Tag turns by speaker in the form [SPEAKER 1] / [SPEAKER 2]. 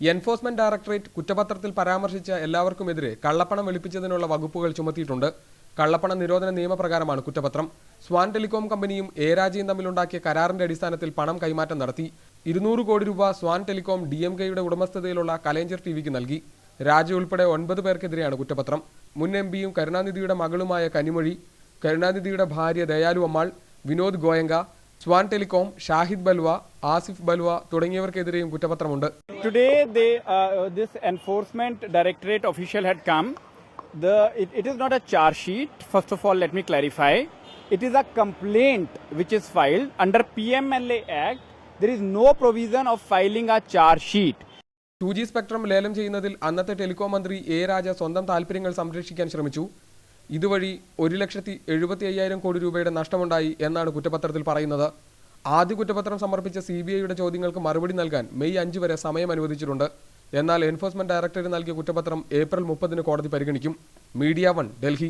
[SPEAKER 1] Enforcement directorate കുറ്റപത്രത്തിൽ പരാമർശിച്ച എല്ലാവർക്കുമെതിരെ കള്ളപ്പണം വെളുപ്പിച്ചതിനുള്ള വകുപ്പുകൾ ചുമത്തിയിട്ടുണ്ട്. കള്ളപ്പണ നിരോധന നിയമപ്രകാരമാണ് കുറ്റപത്രം. സ്വാൻ ടെലികോം കമ്പനിയും എ രാജയും തമ്മിലുണ്ടാക്കിയ കരാറിന്റെ അടിസ്ഥാനത്തിൽ പണം കൈമാറ്റം നടത്തി. 200 കോടി രൂപ സ്വാൻ ടെലികോം DMKയുടെ ഉടമസ്ഥതയിലുള്ള കലേഞ്ചർ ടിവിക്ക് നൽകി. രാജ ഉൾപ്പെടെ 9 പേർക്കെതിരെയാണ് കുറ്റപത്രം. മുൻ MPയും കരുണാനിധിയുടെ മകളുമായ കനിമൊഴി, കരുണാനിധിയുടെ ഭാര്യ ദയാലു അമ്മാൾ, വിനോദ് ഗോയങ്ക, സ്വാൻ ടെലികോം, ഷാഹിദ് ബൽവ, ആസിഫ് ബൽവ തുടങ്ങിയവർക്കെതിരെയും കുറ്റപത്രമുണ്ട്.
[SPEAKER 2] Today, this enforcement directorate official had come. It is not a charge sheet. First of all, let me clarify. It is a complaint which is filed under PMLA Act. There is no provision of filing a charge sheet.
[SPEAKER 1] 2G spectrum ലേലം ചെയ്യുന്നതിൽ അന്നത്തെ telecom മന്ത്രി A രാജ സ്വന്തം താൽപര്യങ്ങൾ സംരക്ഷിക്കാൻ ശ്രമിച്ചു. ഇതുവഴി 1,75,000 കോടി രൂപയുടെ നഷ്ടമുണ്ടായി എന്നാണ് കുറ്റപത്രത്തിൽ പറയുന്നത്. ആദ്യ കുറ്റപത്രം സമർപ്പിച്ച CBIയുടെ ചോദ്യങ്ങൾക്ക് മറുപടി നൽകാൻ മെയ് 5 വരെ സമയം അനുവദിച്ചിട്ടുണ്ട്. എന്നാൽ എൻഫോഴ്സ്മെന്റ് ഡയറക്ടറേറ്റ് നൽകിയ കുറ്റപത്രം ഏപ്രിൽ 30 കോടതി പരിഗണിക്കും. മീഡിയ 1, ഡൽഹി.